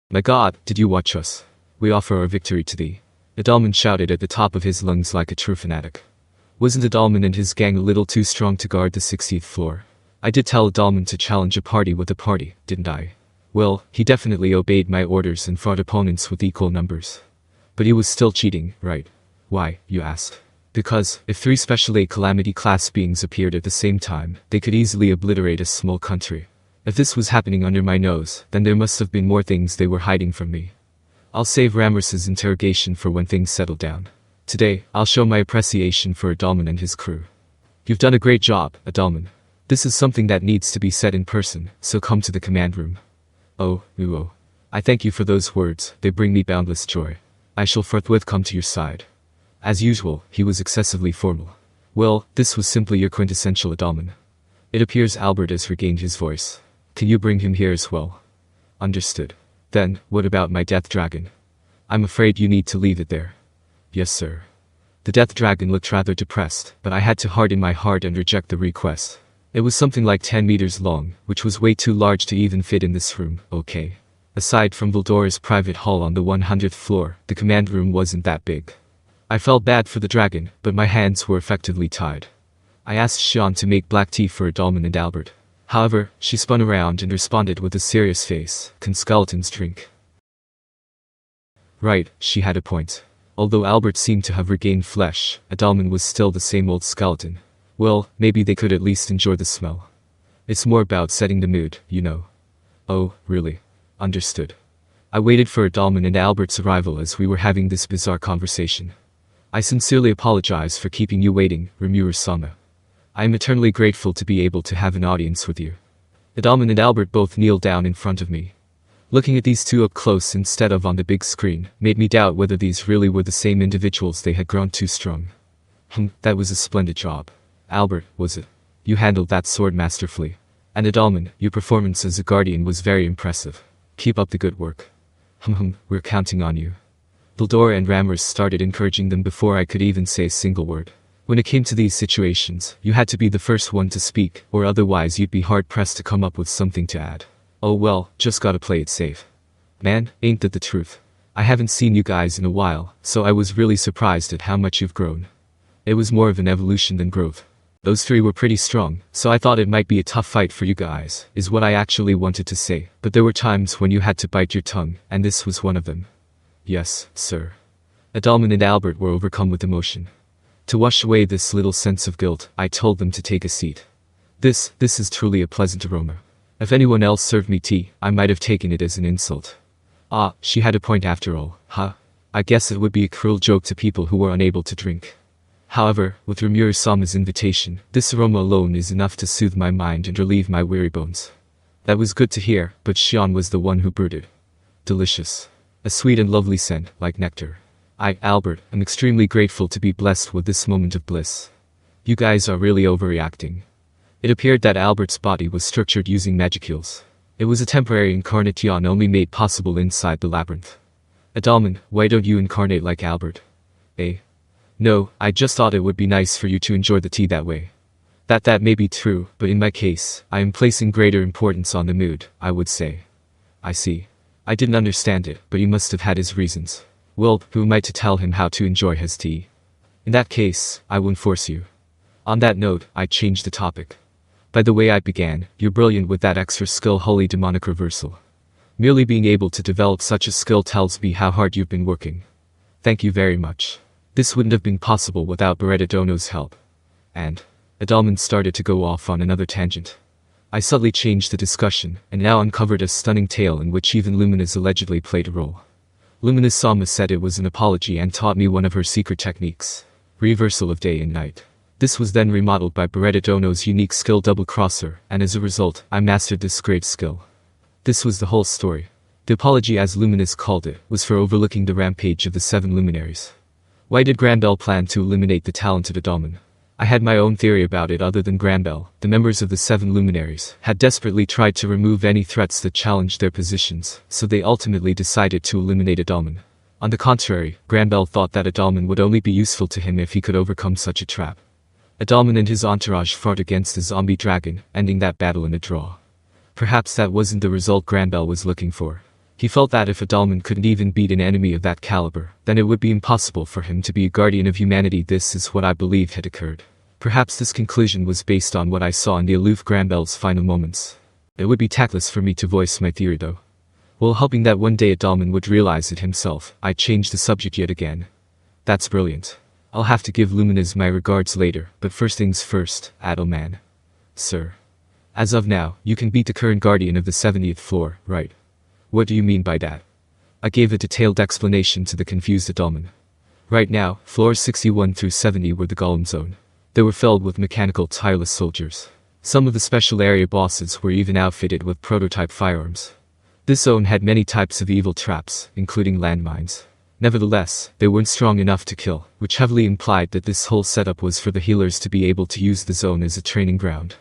My god, did you watch us? We offer our victory to thee. Adalmann shouted at the top of his lungs like a true fanatic. Wasn't Adalmann and his gang a little too strong to guard the 60th floor? I did tell Adalmann to challenge a party with a party, didn't I? Well, he definitely obeyed my orders and fought opponents with equal numbers. But he was still cheating, right? Why, you asked? Because, if 3 Special 8 Calamity class beings appeared at the same time, they could easily obliterate a small country. If this was happening under my nose, then there must have been more things they were hiding from me. I'll save Ramrus's interrogation for when things settle down. Today, I'll show my appreciation for Adalmann and his crew. You've done a great job, Adalmann. This is something that needs to be said in person, so come to the command room. Oh. I thank you for those words, they bring me boundless joy. I shall forthwith come to your side. As usual, he was excessively formal. Well, this was simply your quintessential Adalmann. It appears Albert has regained his voice. Can you bring him here as well? Understood. Then, what about my death dragon? I'm afraid you need to leave it there. Yes, sir. The death dragon looked rather depressed, but I had to harden my heart and reject the request. It was something like 10 meters long, which was way too large to even fit in this room, okay. Aside from Valdor's private hall on the 100th floor, the command room wasn't that big. I felt bad for the dragon, but my hands were effectively tied. I asked Xian to make black tea for Adalmann and Albert. However, she spun around and responded with a serious face, "Can skeletons drink?" Right, she had a point. Although Albert seemed to have regained flesh, Adalmann was still the same old skeleton. Well, maybe they could at least enjoy the smell. It's more about setting the mood, you know. Oh, really? Understood. I waited for Adalmann and Albert's arrival as we were having this bizarre conversation. I sincerely apologize for keeping you waiting, Rimuru-sama. I am eternally grateful to be able to have an audience with you. Adalmann and Albert both kneeled down in front of me. Looking at these two up close instead of on the big screen made me doubt whether these really were the same individuals they had grown too strong. That was a splendid job. Albert, was it? You handled that sword masterfully. And Adalmann, your performance as a guardian was very impressive. Keep up the good work. We're counting on you. Valdor and Ramrus started encouraging them before I could even say a single word. When it came to these situations, you had to be the first one to speak, or otherwise you'd be hard-pressed to come up with something to add. Oh well, just gotta play it safe. Man, ain't that the truth? I haven't seen you guys in a while, so I was really surprised at how much you've grown. It was more of an evolution than growth. Those 3 were pretty strong, so I thought it might be a tough fight for you guys, is what I actually wanted to say, but there were times when you had to bite your tongue, and this was one of them. Yes, sir. Adalmann and Albert were overcome with emotion. To wash away this little sense of guilt, I told them to take a seat. This is truly a pleasant aroma. If anyone else served me tea, I might have taken it as an insult. Ah, she had a point after all, huh? I guess it would be a cruel joke to people who were unable to drink. However, with Rimuru-sama's invitation, this aroma alone is enough to soothe my mind and relieve my weary bones. That was good to hear, but Xian was the one who brewed it. Delicious. A sweet and lovely scent, like nectar. I, Albert, am extremely grateful to be blessed with this moment of bliss. You guys are really overreacting. It appeared that Albert's body was structured using magicules. It was a temporary incarnation only made possible inside the labyrinth. Adalmann, why don't you incarnate like Albert? No, I just thought it would be nice for you to enjoy the tea that way. That may be true, but in my case, I am placing greater importance on the mood, I would say. I see. I didn't understand it, but he must have had his reasons. Well, who am I to tell him how to enjoy his tea? In that case, I won't force you. On that note, I changed the topic. By the way I began, you're brilliant with that extra skill, holy demonic reversal. Merely being able to develop such a skill tells me how hard you've been working. Thank you very much. This wouldn't have been possible without Beretta Dono's help. And Adalmann started to go off on another tangent. I subtly changed the discussion, and now uncovered a stunning tale in which even Luminous allegedly played a role. Luminous-sama said it was an apology and taught me one of her secret techniques. Reversal of day and night. This was then remodeled by Beretta Dono's unique skill Double Crosser, and as a result, I mastered this great skill. This was the whole story. The apology, as Luminous called it, was for overlooking the rampage of the 7 luminaries. Why did Granbell plan to eliminate the talented Adalmann? I had my own theory about it. Other than Granbell, the members of the 7 luminaries had desperately tried to remove any threats that challenged their positions, so they ultimately decided to eliminate Adalmann. On the contrary, Granbell thought that Adalmann would only be useful to him if he could overcome such a trap. Adalmann and his entourage fought against the zombie dragon, ending that battle in a draw. Perhaps that wasn't the result Granbell was looking for. He felt that if Adalmann couldn't even beat an enemy of that caliber, then it would be impossible for him to be a guardian of humanity. This is what I believe had occurred. Perhaps this conclusion was based on what I saw in the aloof Grambel's final moments. It would be tactless for me to voice my theory though. While hoping that one day Adalmann would realize it himself, I changed the subject yet again. That's brilliant. I'll have to give Luminous my regards later, but first things first, Adalmann. Sir. As of now, you can beat the current guardian of the 70th floor, right? What do you mean by that? I gave a detailed explanation to the confused Adalmann. Right now, floors 61 through 70 were the golem zone. They were filled with mechanical tireless soldiers. Some of the special area bosses were even outfitted with prototype firearms. This zone had many types of evil traps, including landmines. Nevertheless, they weren't strong enough to kill, which heavily implied that this whole setup was for the healers to be able to use the zone as a training ground.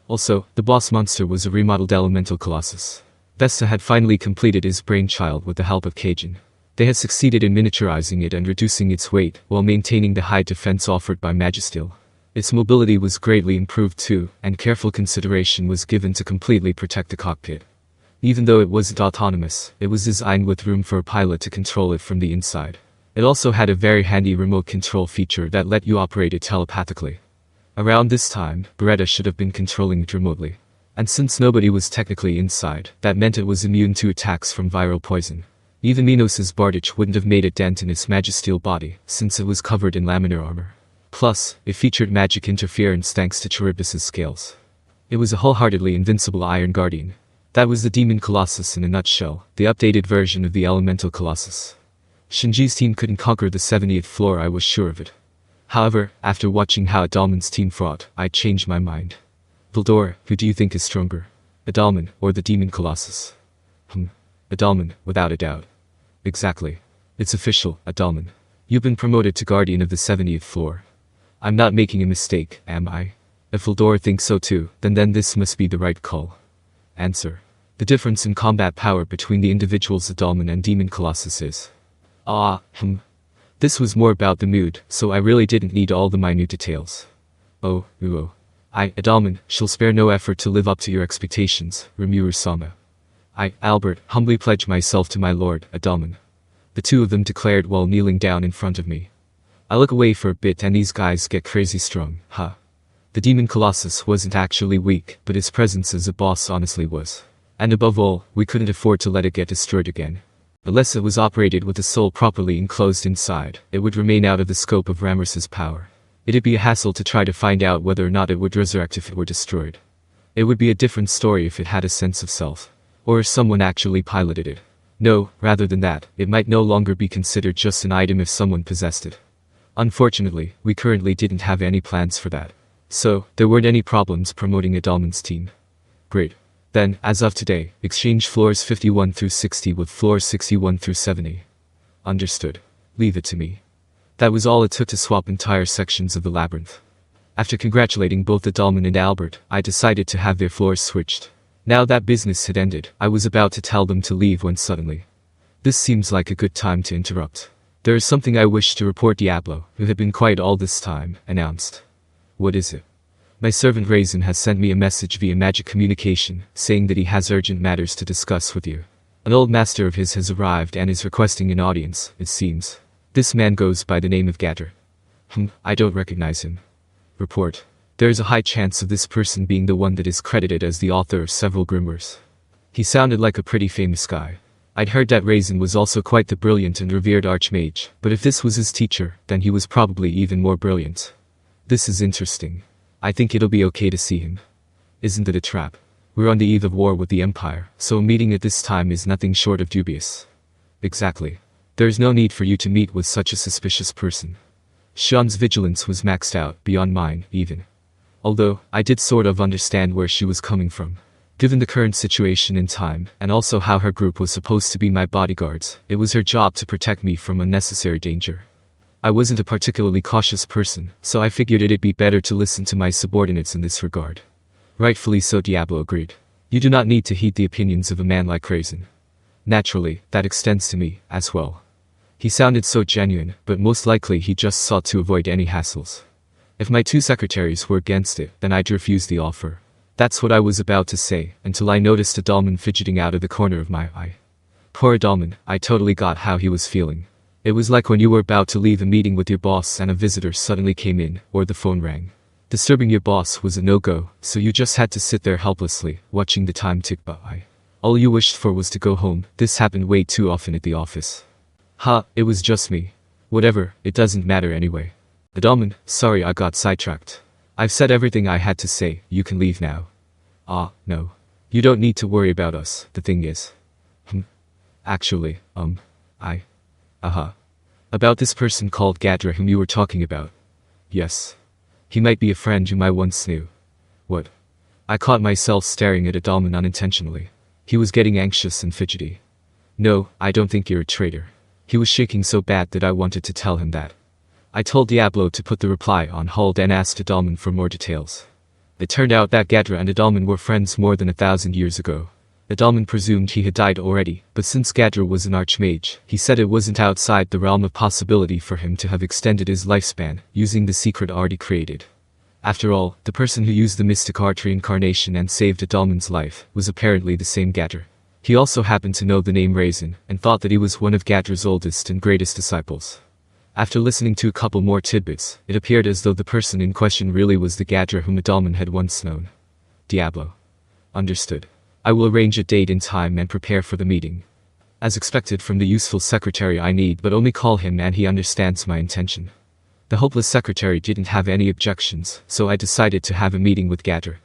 Also, the boss monster was a remodeled elemental colossus. Vesta had finally completed his brainchild with the help of Cajun. They had succeeded in miniaturizing it and reducing its weight, while maintaining the high defense offered by Magisteel. Its mobility was greatly improved too, and careful consideration was given to completely protect the cockpit. Even though it wasn't autonomous, it was designed with room for a pilot to control it from the inside. It also had a very handy remote control feature that let you operate it telepathically. Around this time, Beretta should have been controlling it remotely. And since nobody was technically inside, that meant it was immune to attacks from viral poison. Even Minos's Bardich wouldn't have made a dent in its Magisteel body, since it was covered in laminar armor. Plus, it featured magic interference thanks to Charybdis's scales. It was a wholeheartedly invincible Iron Guardian. That was the Demon Colossus in a nutshell, the updated version of the Elemental Colossus. Shinji's team couldn't conquer the 70th floor, I was sure of it. However, after watching how Adalmann's team fought, I changed my mind. Vildor, who do you think is stronger? Adalmann, or the Demon Colossus? Adalmann, without a doubt. Exactly. It's official, Adalmann. You've been promoted to Guardian of the 70th floor. I'm not making a mistake, am I? If Vildor thinks so too, then this must be the right call. Answer. The difference in combat power between the individuals Adalmann and Demon Colossus is. This was more about the mood, so I really didn't need all the minute details. Adalmann, shall spare no effort to live up to your expectations, Rimuru-sama. Albert, humbly pledge myself to my lord, Adalmann. The two of them declared while kneeling down in front of me. I look away for a bit and these guys get crazy strong, huh? The Demon Colossus wasn't actually weak, but his presence as a boss honestly was. And above all, we couldn't afford to let it get destroyed again. Unless it was operated with the soul properly enclosed inside, it would remain out of the scope of Rammus's power. It'd be a hassle to try to find out whether or not it would resurrect if it were destroyed. It would be a different story if it had a sense of self. Or if someone actually piloted it. No, rather than that, it might no longer be considered just an item if someone possessed it. Unfortunately, we currently didn't have any plans for that. So, there weren't any problems promoting Adalmann's team. Great. Then, as of today, exchange floors 51 through 60 with floors 61 through 70. Understood. Leave it to me. That was all it took to swap entire sections of the labyrinth. After congratulating both Adalmann and Albert, I decided to have their floors switched. Now that business had ended, I was about to tell them to leave when suddenly. This seems like a good time to interrupt. There is something I wish to report. Diablo, who had been quiet all this time, announced. What is it? My servant Raisin has sent me a message via magic communication, saying that he has urgent matters to discuss with you. An old master of his has arrived and is requesting an audience, it seems. This man goes by the name of Gadra. I don't recognize him. Report. There is a high chance of this person being the one that is credited as the author of several grimoires. He sounded like a pretty famous guy. I'd heard that Raisin was also quite the brilliant and revered archmage, but if this was his teacher, then he was probably even more brilliant. This is interesting. I think it'll be okay to see him. Isn't it a trap? We're on the eve of war with the Empire, so a meeting at this time is nothing short of dubious. Exactly. There is no need for you to meet with such a suspicious person. Sean's vigilance was maxed out, beyond mine, even. Although, I did sort of understand where she was coming from. Given the current situation in time, and also how her group was supposed to be my bodyguards, it was her job to protect me from unnecessary danger. I wasn't a particularly cautious person, so I figured it'd be better to listen to my subordinates in this regard. Rightfully so, Diablo agreed. You do not need to heed the opinions of a man like Raisin. Naturally, that extends to me, as well. He sounded so genuine, but most likely he just sought to avoid any hassles. If my two secretaries were against it, then I'd refuse the offer. That's what I was about to say, until I noticed Adalmann fidgeting out of the corner of my eye. Poor Adalmann, I totally got how he was feeling. It was like when you were about to leave a meeting with your boss and a visitor suddenly came in, or the phone rang. Disturbing your boss was a no-go, so you just had to sit there helplessly, watching the time tick by. All you wished for was to go home. This happened way too often at the office. It was just me. Whatever, it doesn't matter anyway. Adalmann, sorry I got sidetracked. I've said everything I had to say, you can leave now. No. You don't need to worry about us, the thing is. Actually, About this person called Gadra whom you were talking about. Yes. He might be a friend whom I once knew. What? I caught myself staring at Adalmann unintentionally. He was getting anxious and fidgety. No, I don't think you're a traitor. He was shaking so bad that I wanted to tell him that. I told Diablo to put the reply on hold and asked Adalmann for more details. It turned out that Gadra and Adalmann were friends more than 1,000 years ago. Adalmann presumed he had died already, but since Gadra was an archmage, he said it wasn't outside the realm of possibility for him to have extended his lifespan, using the secret already created. After all, the person who used the mystic art reincarnation and saved Adalmann's life was apparently the same Gadra. He also happened to know the name Raisin, and thought that he was one of Gadra's oldest and greatest disciples. After listening to a couple more tidbits, it appeared as though the person in question really was the Gadra whom Adalmann had once known. Diablo. Understood. I will arrange a date and time and prepare for the meeting. As expected from the useful secretary, I need but only call him and he understands my intention. The hopeless secretary didn't have any objections, so I decided to have a meeting with Gadra.